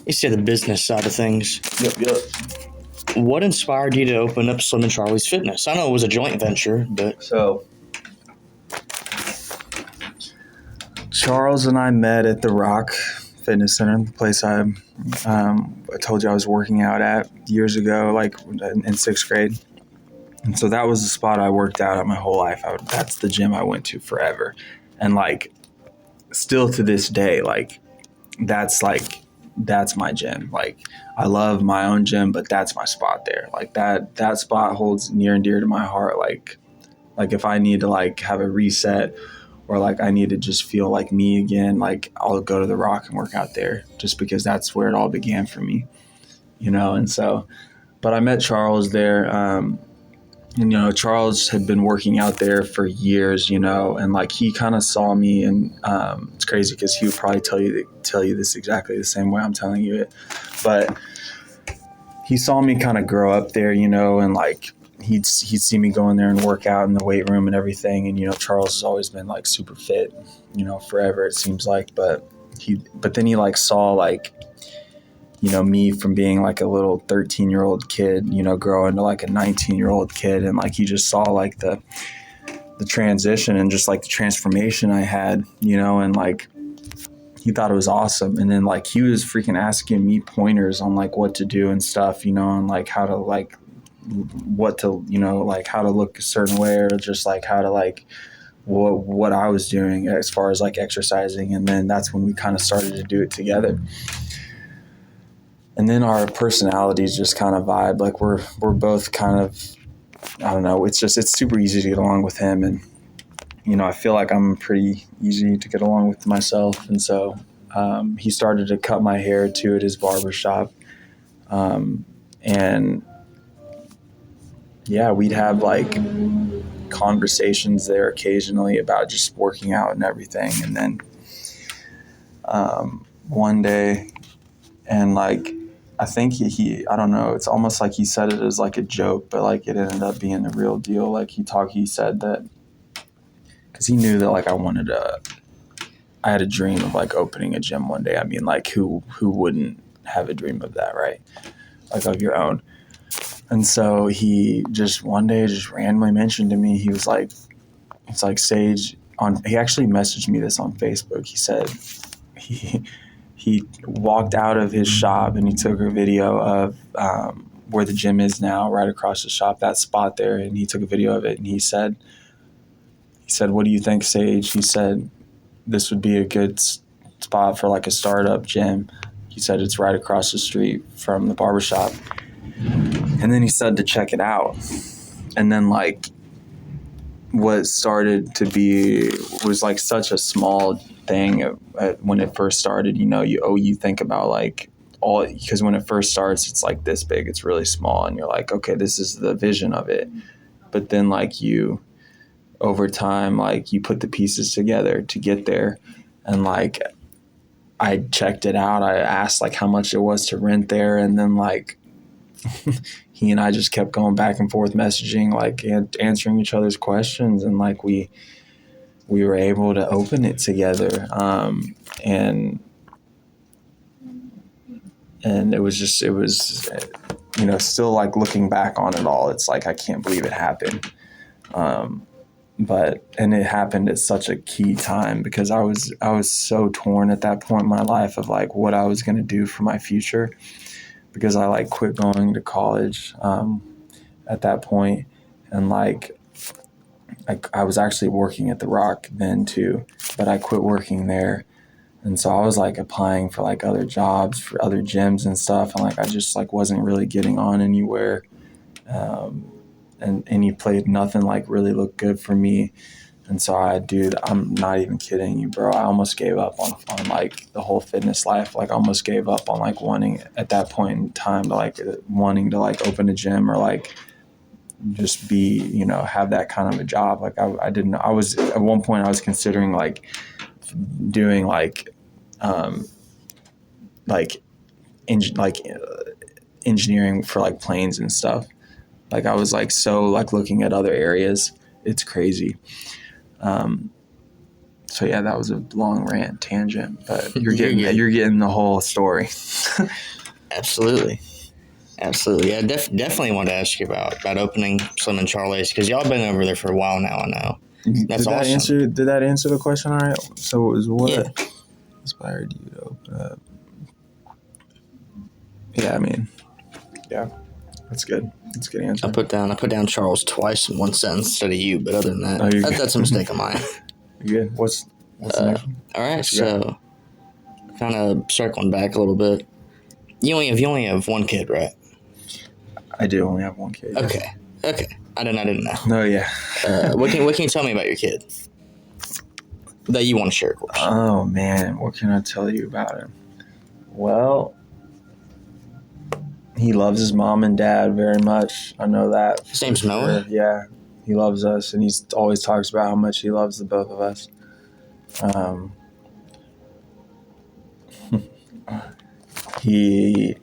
You say the business side of things. Yep. What inspired you to open up Slim and Charlie's Fitness? I know it was a joint venture, but So Charles and I met at the Rock Fitness Center, the place I told you I was working out at years ago, like in sixth grade. And so that was the spot I worked out at my whole life. That's the gym I went to forever. And like, still to this day, that's my gym. Like, I love my own gym, but that's my spot there. Like that spot holds near and dear to my heart. Like if I need to like have a reset or like I need to just feel like me again, like I'll go to the Rock and work out there just because that's where it all began for me, And so, but I met Charles there. And, Charles had been working out there for years, and like he kind of saw me, and it's crazy because he would probably tell you this exactly the same way I'm telling you it, but he saw me kind of grow up there, and like he'd see me go in there and work out in the weight room and everything, and Charles has always been like super fit, forever it seems like, but then he like saw like me from being like a little 13-year-old kid, grow into like a 19-year-old kid. And like, he just saw like the transition and just like the transformation I had, and like, he thought it was awesome. And then like, he was freaking asking me pointers on like what to do and stuff, and like how to like, what to, like how to look a certain way, or just like how to like, what I was doing as far as like exercising. And then that's when we kind of started to do it together. And then our personalities just kind of vibe. Like we're both kind of, I don't know. It's super easy to get along with him. And, I feel like I'm pretty easy to get along with myself. And so he started to cut my hair too at his barbershop. And yeah, we'd have like conversations there occasionally about just working out and everything. And then one day, and like, I think he I don't know, it's almost like he said it as like a joke, but like it ended up being the real deal. Like he said that because he knew that like I had a dream of like opening a gym one day. I mean, like who wouldn't have a dream of that, right? Like of your own. And so he just one day just randomly mentioned to me, it's like Sage he actually messaged me this on Facebook. He said he walked out of his shop and he took a video of where the gym is now, right across the shop, that spot there. And he took a video of it, and he said, "What do you think, Sage?" He said, "This would be a good spot for like a startup gym." He said, "It's right across the street from the barbershop." And then he said to check it out. And then like what started to be was like such a small thing when it first started. You think about like all, because when it first starts it's like this big, it's really small, and you're like, okay, this is the vision of it. But then like you over time, like you put the pieces together to get there. And like I checked it out, I asked like how much it was to rent there, and then like he and I just kept going back and forth messaging, like answering each other's questions, and like we were able to open it together. And it was still like looking back on it all, it's like I can't believe it happened. And it happened at such a key time, because I was so torn at that point in my life of like what I was going to do for my future, because I like quit going to college at that point. And like I was actually working at the Rock then too, but I quit working there. And so I was like applying for like other jobs for other gyms and stuff. And like, I just like wasn't really getting on anywhere. And any place, nothing like really looked good for me. And so I'm not even kidding you, bro. I almost gave up on like the whole fitness life. Like almost gave up on like wanting at that point in time to like wanting to like open a gym or like just be, have that kind of a job. Like I didn't, I was at one point I was considering like doing engineering for like planes and stuff. Like I was like so like looking at other areas. It's crazy. So yeah, that was a long rant tangent, but You're good. you're getting the whole story. Absolutely. Yeah, definitely wanted to ask you about opening Slim and Charlie's because y'all been over there for a while now. I know. That's awesome. Did that answer the question all right? So it was what Yeah. inspired you to open up? Yeah, I mean, yeah, that's good. That's a good answer. I put down Charles twice in one sentence instead of you, but other than that, Oh, you're good. that's a mistake of mine. You good? What's the next one? All right, so kind of circling back a little bit. You only have one kid, right? I do only have one kid. Okay. I didn't know. No, yeah. What can you tell me about your kid that you want to share, of course? Oh man, what can I tell you about him? Well, he loves his mom and dad very much. I know that. His name's Noah? Yeah, he loves us, and he always talks about how much he loves the both of us. He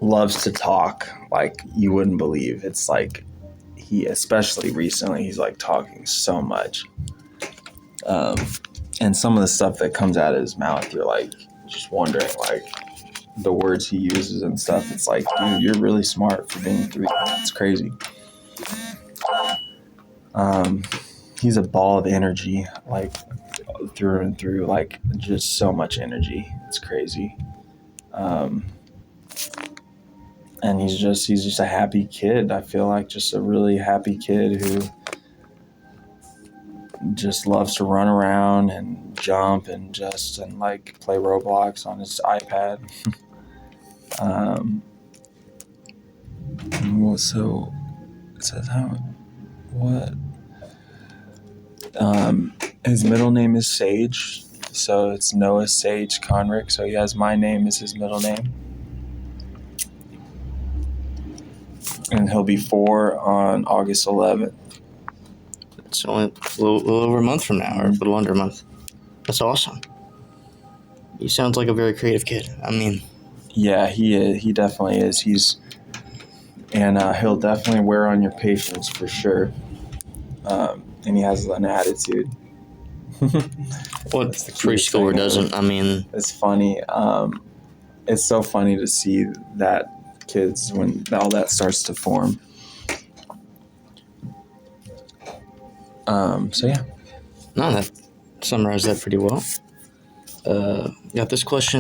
loves to talk like you wouldn't believe. It's like especially recently, he's like talking so much. And some of the stuff that comes out of his mouth, you're like just wondering, like the words he uses and stuff. It's like, dude, you're really smart for being 3. It's crazy. He's a ball of energy, like through and through, like just so much energy. It's crazy. And he's just a happy kid. I feel like just a really happy kid who just loves to run around and jump and like play Roblox on his iPad. So it says what? His middle name is Sage, so it's Noah Sage Conrick. So he has my name as his middle name. And he'll be 4 on August 11th. It's only a little over a month from now, or a little under a month. That's awesome. He sounds like a very creative kid. I mean, yeah, he definitely is. He'll definitely wear on your patience for sure. And he has an attitude. what preschooler doesn't? I mean, it's funny. It's so funny to see that kids when all that starts to form. So yeah. No, that summarized that pretty well. Got this question